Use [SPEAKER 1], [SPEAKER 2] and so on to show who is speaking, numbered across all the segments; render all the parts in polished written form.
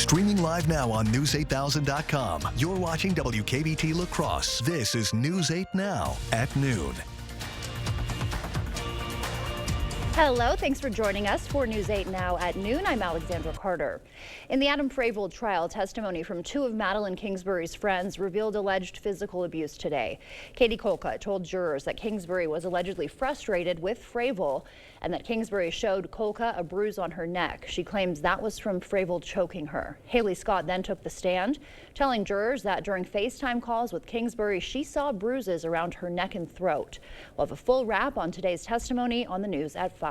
[SPEAKER 1] Streaming live now on News8000.com. You're watching WKBT La Crosse. This is News 8 Now at noon.
[SPEAKER 2] Hello, thanks for joining us for News 8 Now at noon. I'm Alexandra Carter. In the Adam Fravel trial, testimony from two of Madeline Kingsbury's friends revealed alleged physical abuse today. Katie Kolka told jurors that Kingsbury was allegedly frustrated with Fravel and that Kingsbury showed Kolka a bruise on her neck. She claims that was from Fravel choking her. Haley Scott then took the stand, telling jurors that during FaceTime calls with Kingsbury, she saw bruises around her neck and throat. We'll have a full wrap on today's testimony on the news at 5.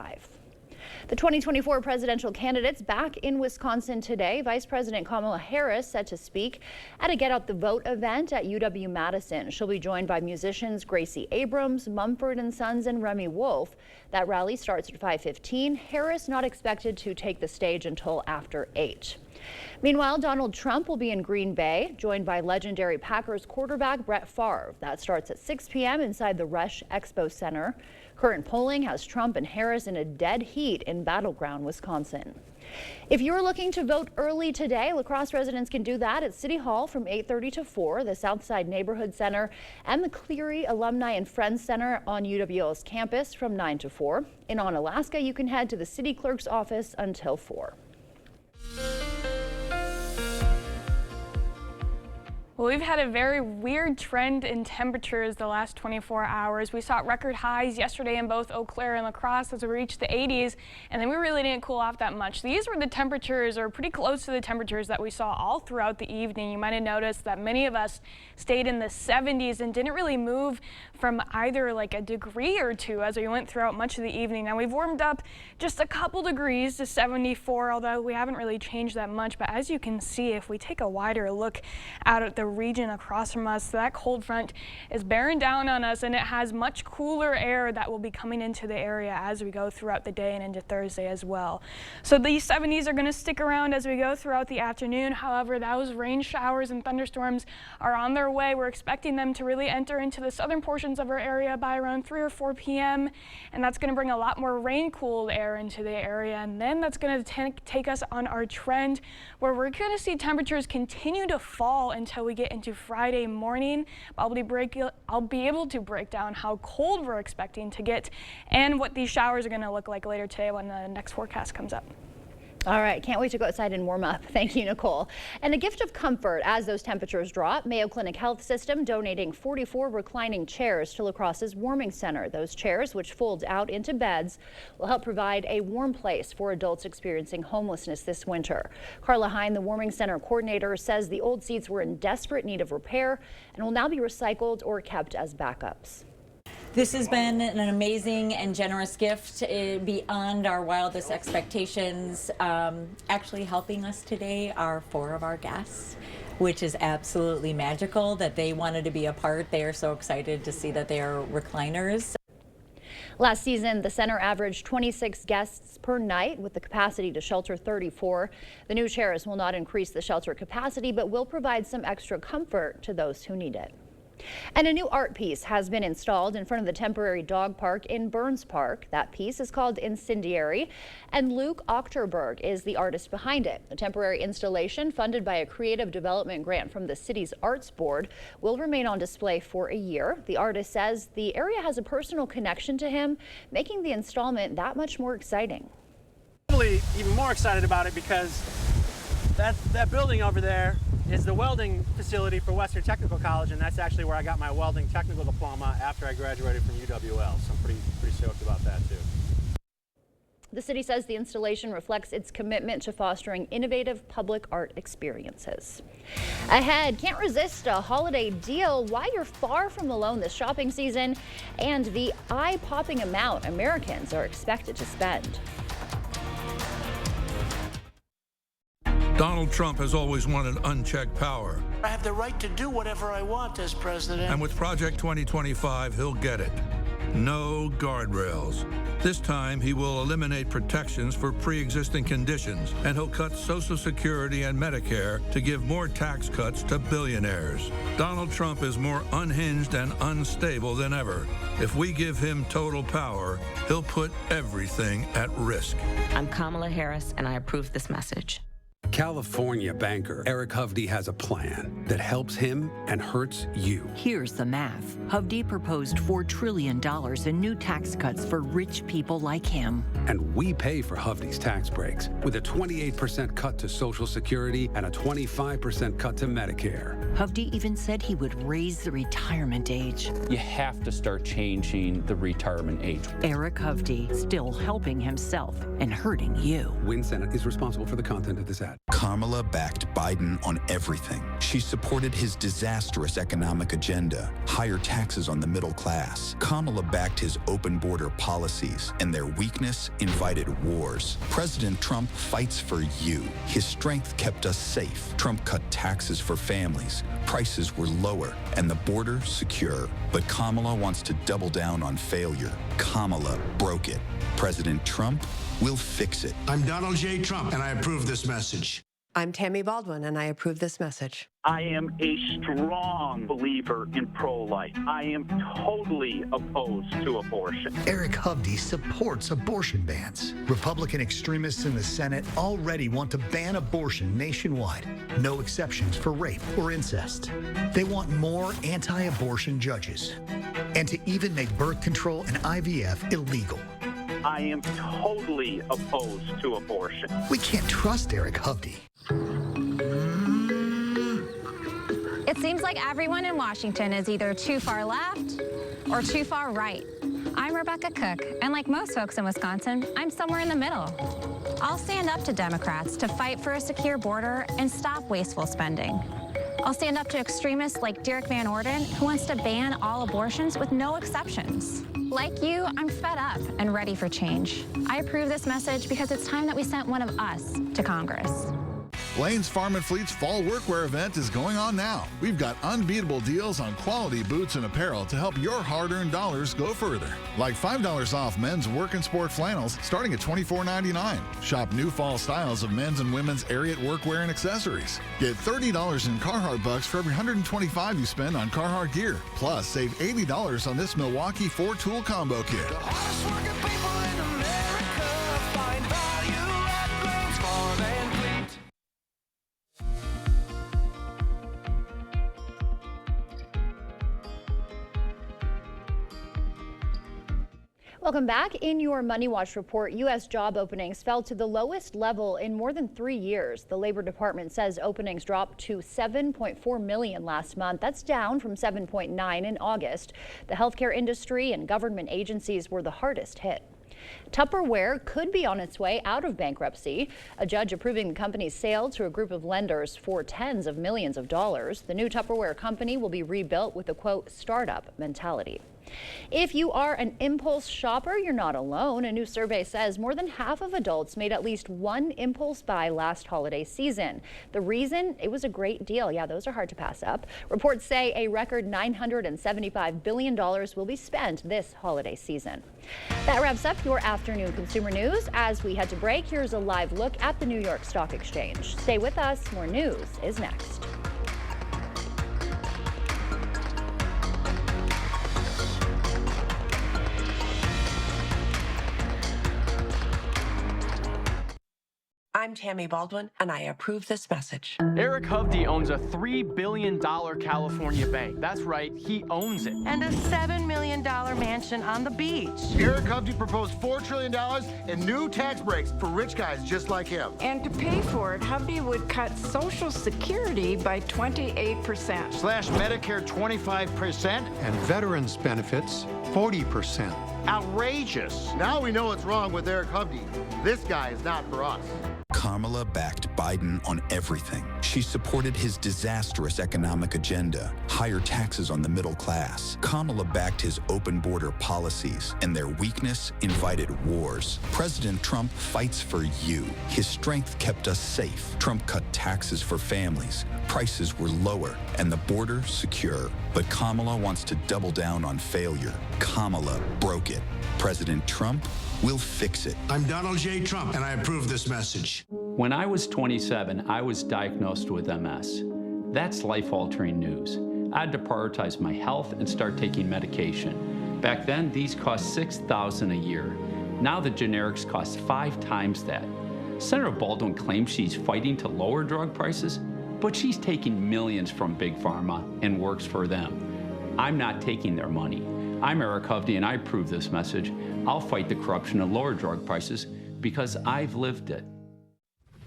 [SPEAKER 2] The 2024 presidential candidates back in Wisconsin today. Vice President Kamala Harris set to speak at a Get Out the Vote event at UW-Madison. She'll be joined by musicians Gracie Abrams, Mumford & Sons, and Remy Wolf. That rally starts at 5:15. Harris not expected to take the stage until after 8. Meanwhile, Donald Trump will be in Green Bay, joined by legendary Packers quarterback Brett Favre. That starts at 6 p.m. inside the Rush Expo Center. Current polling has Trump and Harris in a dead heat in battleground Wisconsin. If you're looking to vote early today, La Crosse residents can do that at City Hall from 8:30 to 4, the Southside Neighborhood Center, and the Cleary Alumni and Friends Center on UWL's campus from 9 to 4. In Onalaska, you can head to the city clerk's office until 4.
[SPEAKER 3] Well, we've had a very weird trend in temperatures the last 24 hours. We saw record highs yesterday in both Eau Claire and La Crosse as we reached the 80s, and then we really didn't cool off that much. These were the temperatures, or pretty close to the temperatures that we saw all throughout the evening. You might have noticed that many of us stayed in the 70s and didn't really move from either like a degree or two as we went throughout much of the evening. Now we've warmed up just a couple degrees to 74, although we haven't really changed that much. But as you can see, if we take a wider look out at the region across from us, that cold front is bearing down on us, and it has much cooler air that will be coming into the area as we go throughout the day and into Thursday as well. So these 70s are going to stick around as we go throughout the afternoon. However, those rain showers and thunderstorms are on their way. We're expecting them to really enter into the southern portions of our area by around 3 or 4 p.m. and that's going to bring a lot more rain-cooled air into the area, and then that's going to take us on our trend where we're going to see temperatures continue to fall until we get into Friday morning. I'll be able to break down how cold we're expecting to get and what these showers are going to look like later today when the next forecast comes up.
[SPEAKER 2] All right, can't wait to go outside and warm up. Thank you, Nicole. And a gift of comfort as those temperatures drop. Mayo Clinic Health System donating 44 reclining chairs to La Crosse's warming center. Those chairs, which fold out into beds, will help provide a warm place for adults experiencing homelessness this winter. Carla Hine, the warming center coordinator, says the old seats were in desperate need of repair and will now be recycled or kept as backups.
[SPEAKER 4] This has been an amazing and generous gift beyond our wildest expectations. Actually helping us today are 4 of our guests, which is absolutely magical that they wanted to be a part. They are so excited to see that they are recliners.
[SPEAKER 2] Last season, the center averaged 26 guests per night with the capacity to shelter 34. The new chairs will not increase the shelter capacity, but will provide some extra comfort to those who need it. And a new art piece has been installed in front of the temporary dog park in Burns Park. That piece is called Incendiary, and Luke Ochterberg is the artist behind it. The temporary installation, funded by a creative development grant from the city's Arts Board, will remain on display for a year. The artist says the area has a personal connection to him, making the installment that much more exciting.
[SPEAKER 5] Probably even more excited about it because that building over there is the welding facility for Western Technical College, and that's actually where I got my welding technical diploma after I graduated from UWL, so I'm pretty stoked about that too.
[SPEAKER 2] The city says the installation reflects its commitment to fostering innovative public art experiences. Ahead, can't resist a holiday deal while you're far from alone this shopping season, and the eye-popping amount Americans are expected to spend.
[SPEAKER 6] Donald Trump has always wanted unchecked power.
[SPEAKER 7] I have the right to do whatever I want as president.
[SPEAKER 6] And with Project 2025, he'll get it. No guardrails. This time, he will eliminate protections for pre-existing conditions, and he'll cut Social Security and Medicare to give more tax cuts to billionaires. Donald Trump is more unhinged and unstable than ever. If we give him total power, he'll put everything at risk.
[SPEAKER 8] I'm Kamala Harris, and I approve this message. California banker Eric Hovde has a plan that helps him and hurts you.
[SPEAKER 9] Here's the math. Hovde proposed $4 trillion in new tax cuts for rich people like him.
[SPEAKER 8] And we pay for Hovde's tax breaks with a 28% cut to Social Security and a 25% cut to Medicare.
[SPEAKER 9] Hovde even said he would raise the retirement age.
[SPEAKER 10] You have to start changing the retirement age.
[SPEAKER 9] Eric Hovde still helping himself and hurting you.
[SPEAKER 8] Win Senate is responsible for the content of this ad.
[SPEAKER 11] Kamala backed Biden on everything. She supported his disastrous economic agenda, higher taxes on the middle class. Kamala backed his open border policies, and their weakness invited wars. President Trump fights for you. His strength kept us safe. Trump cut taxes for families. Prices were lower, and the border secure. But Kamala wants to double down on failure. Kamala broke it. President Trump will fix it.
[SPEAKER 7] I'm Donald J. Trump, and I approve this message.
[SPEAKER 12] I'm Tammy Baldwin, and I approve this message.
[SPEAKER 13] I am a strong believer in pro-life. I am totally opposed to abortion.
[SPEAKER 1] Eric Hovde supports abortion bans. Republican extremists in the Senate already want to ban abortion nationwide. No exceptions for rape or incest. They want more anti-abortion judges. And to even make birth control and IVF illegal.
[SPEAKER 13] I am totally opposed to abortion.
[SPEAKER 1] We can't trust Eric Hovde.
[SPEAKER 14] It seems like everyone in Washington is either too far left or too far right. I'm Rebecca Cook, and like most folks in Wisconsin, I'm somewhere in the middle. I'll stand up to Democrats to fight for a secure border and stop wasteful spending. I'll stand up to extremists like Derek Van Orden, who wants to ban all abortions with no exceptions. Like you, I'm fed up and ready for change. I approve this message because it's time that we sent one of us to Congress.
[SPEAKER 15] Blaine's Farm and Fleet's Fall Workwear event is going on now. We've got unbeatable deals on quality boots and apparel to help your hard-earned dollars go further. Like $5 off men's work and sport flannels starting at $24.99. Shop new fall styles of men's and women's Ariat workwear and accessories. Get $30 in Carhartt bucks for every $125 you spend on Carhartt gear. Plus, save $80 on this Milwaukee 4-tool combo kit.
[SPEAKER 2] Welcome back. In your Money Watch report, U.S. job openings fell to the lowest level in more than 3 years. The Labor Department says openings dropped to 7.4 million last month. That's down from 7.9 in August. The healthcare industry and government agencies were the hardest hit. Tupperware could be on its way out of bankruptcy. A judge approving the company's sale to a group of lenders for tens of millions of dollars. The new Tupperware company will be rebuilt with a, quote, startup mentality. If you are an impulse shopper, you're not alone. A new survey says more than half of adults made at least one impulse buy last holiday season. The reason? It was a great deal. Yeah, those are hard to pass up. Reports say a record $975 billion will be spent this holiday season. That wraps up your afternoon consumer news. As we head to break, here's a live look at the New York Stock Exchange. Stay with us. More news is next.
[SPEAKER 12] I'm Tammy Baldwin, and I approve this message.
[SPEAKER 16] Eric Hovde owns a $3 billion California bank. That's right, he owns it.
[SPEAKER 17] And a $7 million mansion on the beach.
[SPEAKER 18] Eric Hovde proposed $4 trillion in new tax breaks for rich guys just like him.
[SPEAKER 19] And to pay for it, Hovde would cut Social Security by 28%.
[SPEAKER 18] Slash Medicare 25%.
[SPEAKER 20] And veterans benefits 40%.
[SPEAKER 18] Outrageous. Now we know what's wrong with Eric Hovde. This guy is not for us.
[SPEAKER 11] Kamala backed Biden on everything. She supported his disastrous economic agenda, higher taxes on the middle class. Kamala backed his open border policies, and their weakness invited wars. President Trump fights for you. His strength kept us safe. Trump cut taxes for families. Prices were lower, and the border secure. But Kamala wants to double down on failure. Kamala broke it. President Trump will fix it.
[SPEAKER 7] I'm Donald J. Trump, and I approve this message.
[SPEAKER 10] When I was 27, I was diagnosed with MS. That's life-altering news. I had to prioritize my health and start taking medication. Back then, these cost $6,000 a year. Now the generics cost 5 times that. Senator Baldwin claims she's fighting to lower drug prices, but she's taking millions from Big Pharma and works for them. I'm not taking their money. I'm Eric Hovde, and I approve this message. I'll fight the corruption and lower drug prices because I've lived it.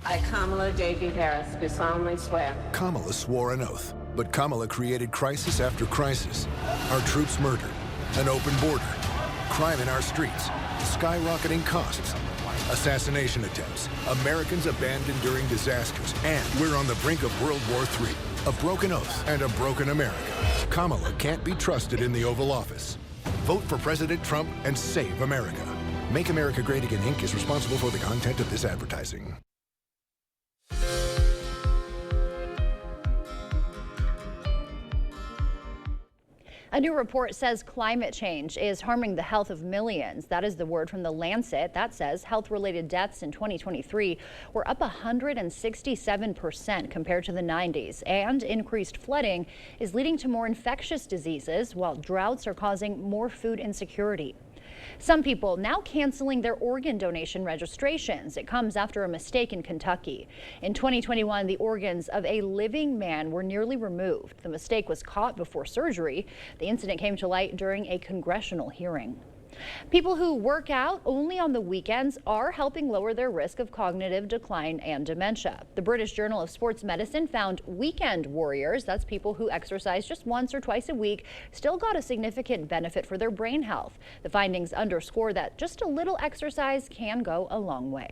[SPEAKER 21] I, Kamala J.D. Harris, do solemnly swear.
[SPEAKER 22] Kamala swore an oath, but Kamala created crisis after crisis. Our troops murdered, an open border, crime in our streets, skyrocketing costs, assassination attempts, Americans abandoned during disasters, and we're on the brink of World War III. A broken oath and a broken America. Kamala can't be trusted in the Oval Office. Vote for President Trump and save America. Make America Great Again, Inc. is responsible for the content of this advertising.
[SPEAKER 2] A new report says climate change is harming the health of millions. That is the word from The Lancet. That says health-related deaths in 2023 were up 167% compared to the 90s. And increased flooding is leading to more infectious diseases, while droughts are causing more food insecurity. Some people now canceling their organ donation registrations. It comes after a mistake in Kentucky. In 2021, the organs of a living man were nearly removed. The mistake was caught before surgery. The incident came to light during a congressional hearing. People who work out only on the weekends are helping lower their risk of cognitive decline and dementia. The British Journal of Sports Medicine found weekend warriors, that's people who exercise just once or twice a week, still got a significant benefit for their brain health. The findings underscore that just a little exercise can go a long way.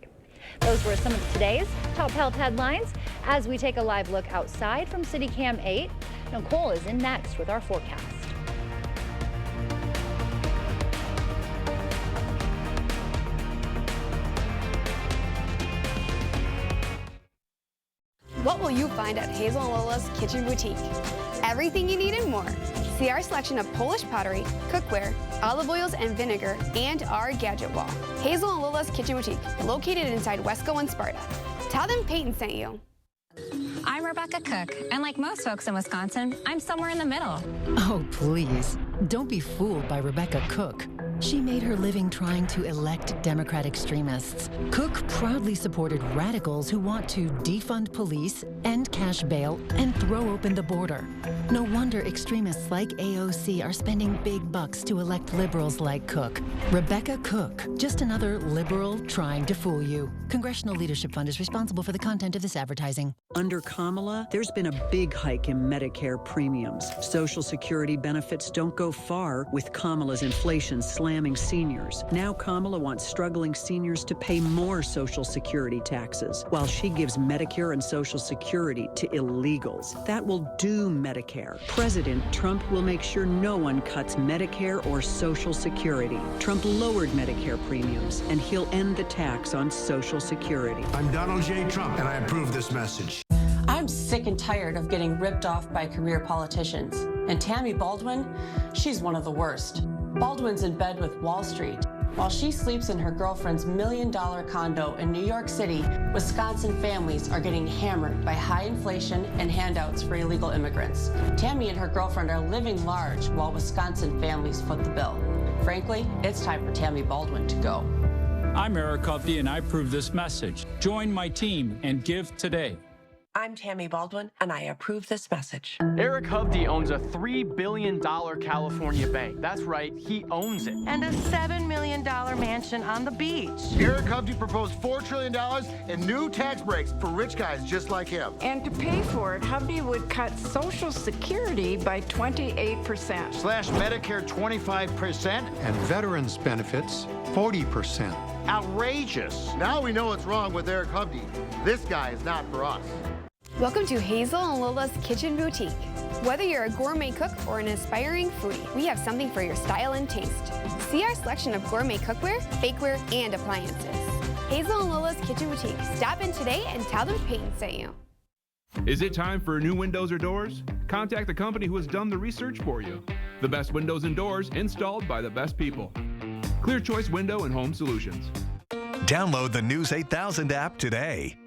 [SPEAKER 2] Those were some of today's top health headlines. As we take a live look outside from CityCam 8, Nicole is in next with our forecast.
[SPEAKER 23] What will you find at Hazel and Lola's Kitchen Boutique? Everything you need and more. See our selection of Polish pottery, cookware, olive oils and vinegar, and our gadget wall. Hazel and Lola's Kitchen Boutique, located inside Wesco and Sparta. Tell them Peyton sent you.
[SPEAKER 14] I'm Rebecca Cook, and like most folks in Wisconsin, I'm somewhere in the middle.
[SPEAKER 24] Oh, please. Don't be fooled by Rebecca Cook. She made her living trying to elect Democrat extremists. Cook proudly supported radicals who want to defund police, end cash bail, and throw open the border. No wonder extremists like AOC are spending big bucks to elect liberals like Cook. Rebecca Cook, just another liberal trying to fool you. Congressional Leadership Fund is responsible for the content of this advertising.
[SPEAKER 25] Under Kamala, there's been a big hike in Medicare premiums. Social Security benefits don't go far with Kamala's inflation slamming seniors. Now Kamala wants struggling seniors to pay more Social Security taxes, while she gives Medicare and Social Security to illegals. That will doom Medicare. President Trump will make sure no one cuts Medicare or Social Security. Trump lowered Medicare premiums, and he'll end the tax on Social Security.
[SPEAKER 7] I'm Donald J. Trump, and I approve this message.
[SPEAKER 26] I'm sick and tired of getting ripped off by career politicians. And Tammy Baldwin, she's one of the worst. Baldwin's in bed with Wall Street. While she sleeps in her girlfriend's $1 million condo in New York City, Wisconsin families are getting hammered by high inflation and handouts for illegal immigrants. Tammy and her girlfriend are living large while Wisconsin families foot the bill. Frankly, it's time for Tammy Baldwin to go.
[SPEAKER 27] I'm Eric Hovde, and I approve this message. Join my team and give today.
[SPEAKER 12] I'm Tammy Baldwin, and I approve this message.
[SPEAKER 16] Eric Hovde owns a $3 billion California bank. That's right, he owns it.
[SPEAKER 17] And a $7 million mansion on the beach.
[SPEAKER 18] Eric Hovde proposed $4 trillion in new tax breaks for rich guys just like him.
[SPEAKER 19] And to pay for it, Hovde would cut Social Security by 28%.
[SPEAKER 18] Slash Medicare 25%.
[SPEAKER 20] And veterans benefits 40%.
[SPEAKER 18] Outrageous. Now we know what's wrong with Eric Hovde. This guy is not for us.
[SPEAKER 23] Welcome to Hazel and Lola's Kitchen Boutique. Whether you're a gourmet cook or an aspiring foodie, we have something for your style and taste. See our selection of gourmet cookware, bakeware, and appliances. Hazel and Lola's Kitchen Boutique. Stop in today and tell them Peyton sent you.
[SPEAKER 28] Is it time for new windows or doors? Contact the company who has done the research for you. The best windows and doors installed by the best people. Clear Choice Window and Home Solutions.
[SPEAKER 29] Download the News 8000 app today.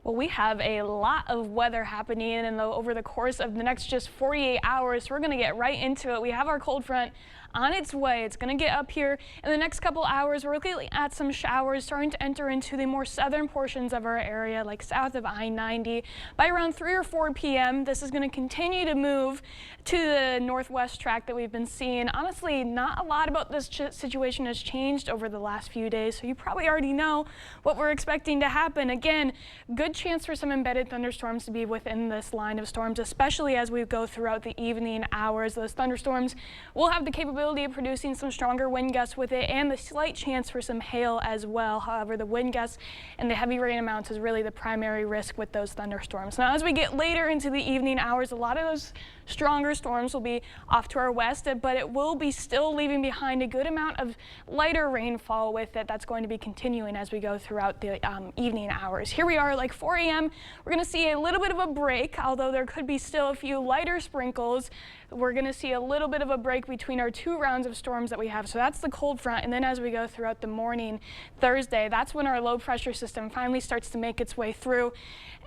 [SPEAKER 3] Well, we have a lot of weather happening over the course of the next just 48 hours. So we're going to get right into it. We have our cold front on its way. It's going to get up here in the next couple hours. We're looking at some showers starting to enter into the more southern portions of our area, like south of I-90. By around 3 or 4 p.m., this is going to continue to move to the northwest track that we've been seeing. Honestly, not a lot about this situation has changed over the last few days, so you probably already know what we're expecting to happen. Again, good chance for some embedded thunderstorms to be within this line of storms, especially as we go throughout the evening hours. Those thunderstorms will have the capability of producing some stronger wind gusts with it and the slight chance for some hail as well. However, the wind gusts and the heavy rain amounts is really the primary risk with those thunderstorms. Now, as we get later into the evening hours, a lot of those stronger storms will be off to our west, but it will be still leaving behind a good amount of lighter rainfall with it. That's going to be continuing as we go throughout the evening hours. Here we are, like 4 a.m. We're going to see a little bit of a break, although there could be still a few lighter sprinkles. We're going to see a little bit of a break between our 2 rounds of storms that we have. So that's the cold front. And then as we go throughout the morning, Thursday, that's when our low pressure system finally starts to make its way through.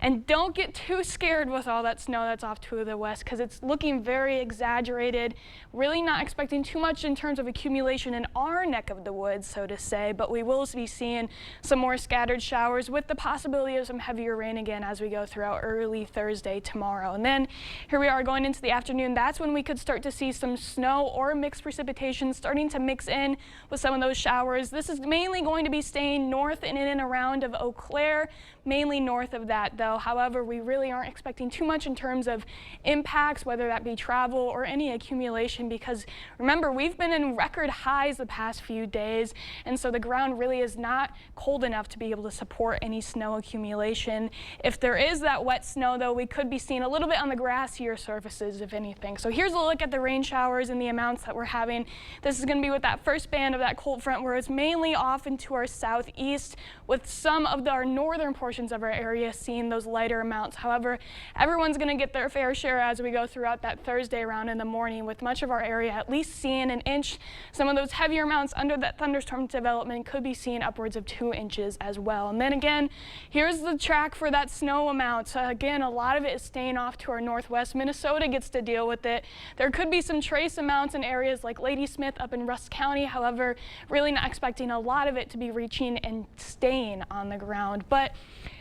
[SPEAKER 3] And don't get too scared with all that snow that's off to the west, because it's looking very exaggerated. Really not expecting too much in terms of accumulation in our neck of the woods, so to say, but we will be seeing some more scattered showers with the possibility of some heavier rain again as we go throughout early Thursday tomorrow. And then here we are going into the afternoon. That's when we could start to see some snow or mixed precipitation starting to mix in with some of those showers. This is mainly going to be staying north and in and around of Eau Claire, mainly north of that though. However, we really aren't expecting too much in terms of impacts, whether that be travel or any accumulation, because remember, we've been in record highs the past few days, and so the ground really is not cold enough to be able to support any snow accumulation. If there is that wet snow though, we could be seeing a little bit on the grassier surfaces, if anything. So here's a look at the rain showers and the amounts that we're having. This is going to be with that first band of that cold front, where it's mainly off into our southeast, with some of our northern portions of our area seeing those lighter amounts. However, everyone's going to get their fair share as we go throughout that Thursday round in the morning, with much of our area at least seeing an inch. Some of those heavier amounts under that thunderstorm development could be seen upwards of 2 inches as well. And then again, here's the track for that snow amount. Again, a lot of it is staying off to our northwest. Minnesota gets to deal with it. There could be some trace amounts in areas like Ladysmith up in Rusk County. However, really not expecting a lot of it to be reaching and staying on the ground. But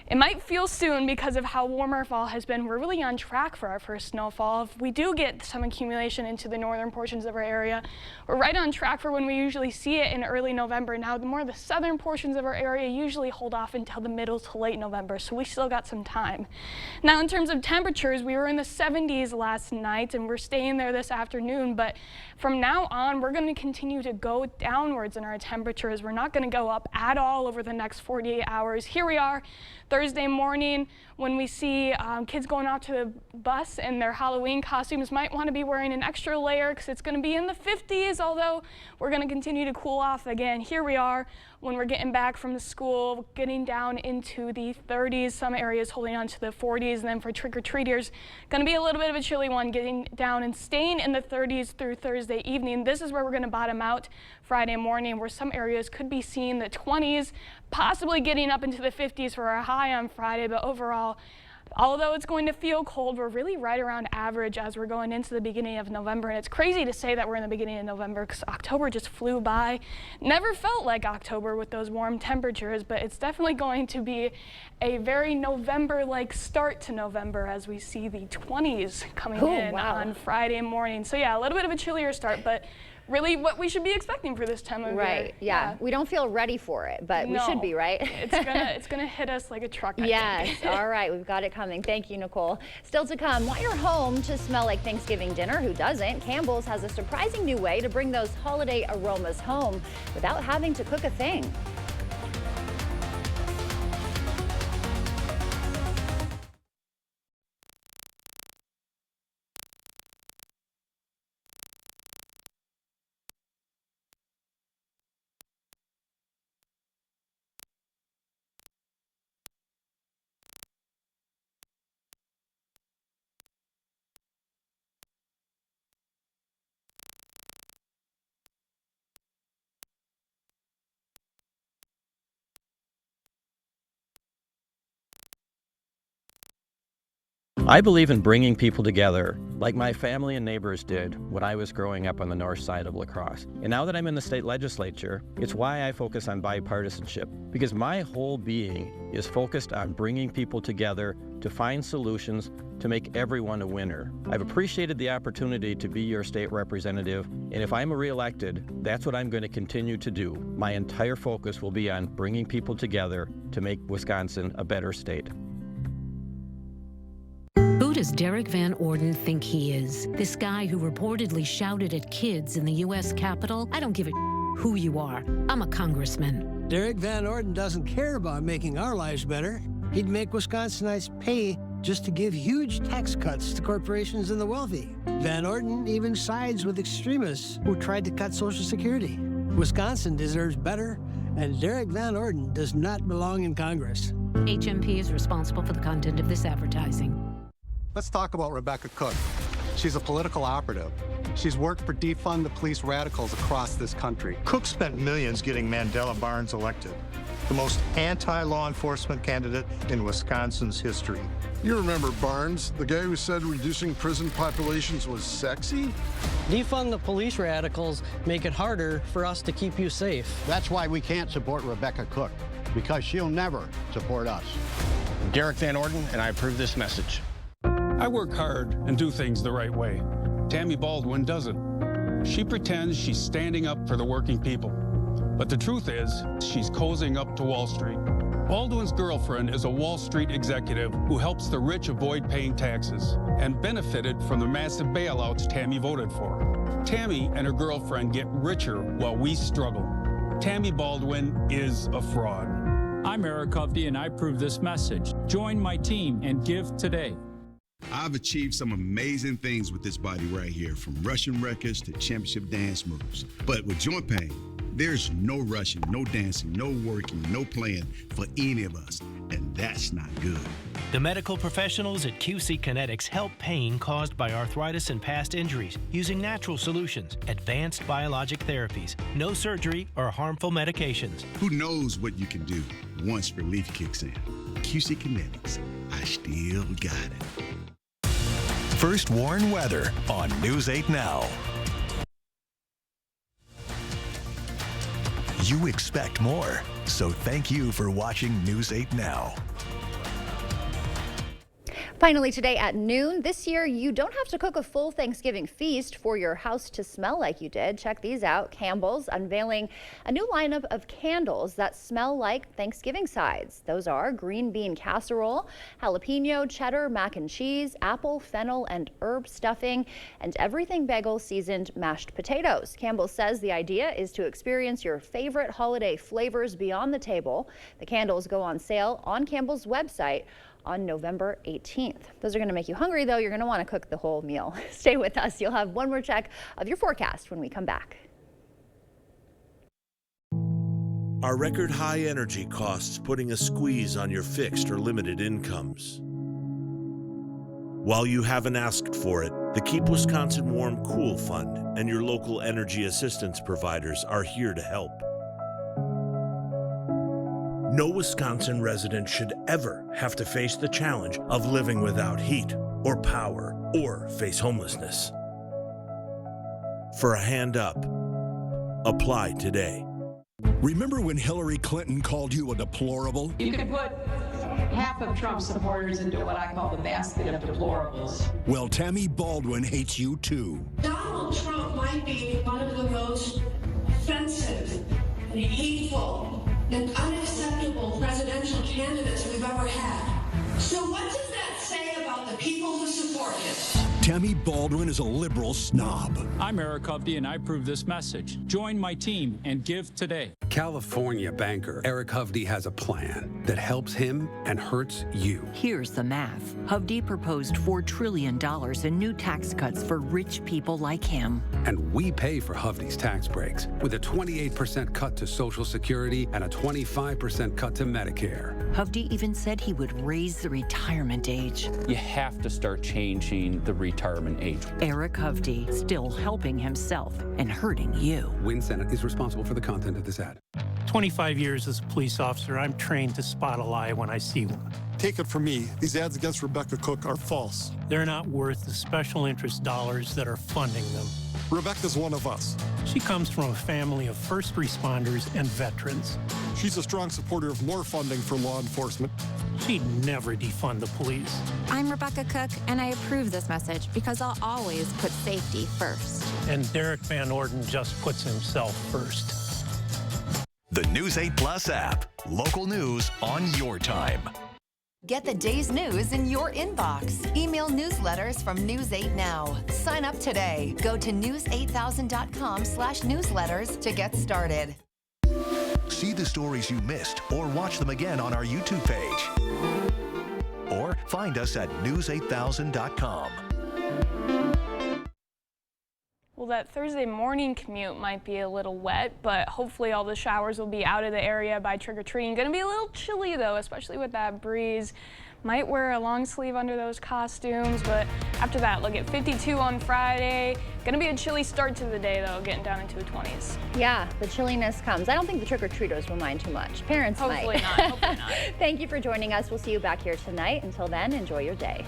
[SPEAKER 3] it might feel soon because of how warm our fall has been. We're really on track for our first snowfall. If we do get some accumulation into the northern portions of our area, we're right on track for when we usually see it in early November. Now, the southern portions of our area usually hold off until the middle to late November, so we still got some time. Now, in terms of temperatures, we were in the 70s last night, and we're staying there this afternoon, but from now on, we're going to continue to go downwards in our temperatures. We're not going to go up at all over the next 48 hours. Here we are, Thursday morning, when we see kids going out to the bus in their Halloween costumes. Might want to be wearing an extra layer because it's going to be in the 50s, although we're going to continue to cool off again. Here we are when we're getting back from the school, getting down into the 30s, some areas holding on to the 40s, and then for trick-or-treaters, going to be a little bit of a chilly one, getting down and staying in the 30s through Thursday evening. This is where we're going to bottom out Friday morning, where some areas could be seeing the 20s, possibly getting up into the 50s for our high on Friday, but overall, although it's going to feel cold, we're really right around average as we're going into the beginning of November. And it's crazy to say that we're in the beginning of November because October just flew by. Never felt like October with those warm temperatures, but it's definitely going to be a very November-like start to November as we see the 20s coming in on Friday morning. So yeah, a little bit of a chillier start, but really what we should be expecting for this time of year.
[SPEAKER 2] Right, yeah. We don't feel ready for it, but we should be, right?
[SPEAKER 3] It's gonna hit us like a truck, I think.
[SPEAKER 2] All right, we've got it coming. Thank you, Nicole. Still to come, want your home to smell like Thanksgiving dinner? Who doesn't? Campbell's has a surprising new way to bring those holiday aromas home without having to cook a thing.
[SPEAKER 1] I believe in bringing people together, like my family and neighbors did when I was growing up on the north side of La Crosse. And now that I'm in the state legislature, it's why I focus on bipartisanship, because my whole being is focused on bringing people together to find solutions to make everyone a winner. I've appreciated the opportunity to be your state representative, and if I'm reelected, that's what I'm going to continue to do. My entire focus will be on bringing people together to make Wisconsin a better state.
[SPEAKER 4] Who does Derek Van Orden think he is? This guy who reportedly shouted at kids in the U.S. Capitol? I don't give a who you are. I'm a congressman.
[SPEAKER 5] Derek Van Orden doesn't care about making our lives better. He'd make Wisconsinites pay just to give huge tax cuts to corporations and the wealthy. Van Orden even sides with extremists who tried to cut Social Security. Wisconsin deserves better, and Derek Van Orden does not belong in Congress.
[SPEAKER 4] HMP is responsible for the content of this advertising.
[SPEAKER 20] Let's talk about Rebecca Cook. She's a political operative. She's worked for defund the police radicals across this country.
[SPEAKER 18] Cook spent millions getting Mandela Barnes elected, the most anti-law enforcement candidate in Wisconsin's history.
[SPEAKER 6] You remember Barnes, the guy who said reducing prison populations was sexy?
[SPEAKER 8] Defund the police radicals make it harder for us to keep you safe.
[SPEAKER 9] That's why we can't support Rebecca Cook, because she'll never support us. I'm Derek Van Orden, and I approve this message.
[SPEAKER 27] I work hard and do things the right way. Tammy Baldwin doesn't. She pretends she's standing up for the working people. But the truth is, she's cozying up to Wall Street. Baldwin's girlfriend is a Wall Street executive who helps the rich avoid paying taxes and benefited from the massive bailouts Tammy voted for. Tammy and her girlfriend get richer while we struggle. Tammy Baldwin is a fraud. I'm Eric Hovde, and I approve this message. Join my team and give today.
[SPEAKER 11] I've achieved some amazing things with this body right here, from Russian records to championship dance moves. But with joint pain, there's no rushing, no dancing, no working, no playing for any of us, and that's not good.
[SPEAKER 13] The medical professionals at QC Kinetics help pain caused by arthritis and past injuries using natural solutions, advanced biologic therapies, no surgery or harmful medications.
[SPEAKER 11] Who knows what you can do once relief kicks in? QC Kinetics, I still got it.
[SPEAKER 29] First Warn Weather on News 8 Now. You expect more, so thank you for watching News 8 Now.
[SPEAKER 2] Finally today at noon, this year you don't have to cook a full Thanksgiving feast for your house to smell like you did. Check these out. Campbell's unveiling a new lineup of candles that smell like Thanksgiving sides. Those are green bean casserole, jalapeno, cheddar, mac and cheese, apple, fennel, and herb stuffing, and everything bagel seasoned mashed potatoes. Campbell says the idea is to experience your favorite holiday flavors beyond the table. The candles go on sale on Campbell's website on November 18th. Those are going to make you hungry, though. You're going to want to cook the whole meal. Stay with us. You'll have one more check of your forecast when we come back.
[SPEAKER 15] Are record high energy costs putting a squeeze on your fixed or limited incomes? While you haven't asked for it, the Keep Wisconsin Warm Cool Fund and your local energy assistance providers are here to help. No Wisconsin resident should ever have to face the challenge of living without heat or power or face homelessness. For a hand up, apply today.
[SPEAKER 30] Remember when Hillary Clinton called you a deplorable?
[SPEAKER 21] You could put half of Trump's supporters into what I call the basket of deplorables.
[SPEAKER 30] Well, Tammy Baldwin hates you too.
[SPEAKER 31] Donald Trump might be one of the most offensive and hateful and unacceptable presidential candidates we've ever had. So what does that say about the people who support him?
[SPEAKER 30] Tammy Baldwin is a liberal snob.
[SPEAKER 27] I'm Eric Hovde, and I approve this message. Join my team and give today.
[SPEAKER 32] California banker Eric Hovde has a plan that helps him and hurts you.
[SPEAKER 33] Here's the math. Hovde proposed $4 trillion in new tax cuts for rich people like him.
[SPEAKER 32] And we pay for Hovde's tax breaks with a 28% cut to Social Security and a 25% cut to Medicare.
[SPEAKER 33] Hovde even said he would raise the retirement age.
[SPEAKER 10] You have to start changing the retirement age.
[SPEAKER 33] Eric Hovde still helping himself and hurting you.
[SPEAKER 32] Win Senate is responsible for the content of this ad.
[SPEAKER 3] 25 years as a police officer, I'm trained to spot a lie when I see one.
[SPEAKER 6] Take it from me, these ads against Rebecca Cook are false.
[SPEAKER 3] They're not worth the special interest dollars that are funding them.
[SPEAKER 6] Rebecca's one of us.
[SPEAKER 3] She comes from a family of first responders and veterans.
[SPEAKER 6] She's a strong supporter of more funding for law enforcement.
[SPEAKER 3] She'd never defund the police.
[SPEAKER 7] I'm Rebecca Cook, and I approve this message because I'll always put safety first.
[SPEAKER 3] And Derek Van Orden just puts himself first.
[SPEAKER 29] The News 8 Plus app. Local news on your time.
[SPEAKER 12] Get the day's news in your inbox. Email newsletters from News 8 Now. Sign up today. Go to news8000.com/newsletters to get started.
[SPEAKER 29] See the stories you missed or watch them again on our YouTube page. Or find us at news8000.com.
[SPEAKER 14] Well, that Thursday morning commute might be a little wet, but hopefully all the showers will be out of the area by trick-or-treating. Going to be a little chilly, though, especially with that breeze. Might wear a long sleeve under those costumes, but after that, look at 52 on Friday. Going to be a chilly start to the day, though, getting down into the 20s.
[SPEAKER 2] Yeah, the chilliness comes. I don't think the trick-or-treaters will mind too much. Parents
[SPEAKER 14] Hopefully
[SPEAKER 2] might.
[SPEAKER 14] not. Hopefully not.
[SPEAKER 2] Thank you for joining us. We'll see you back here tonight. Until then, enjoy your day.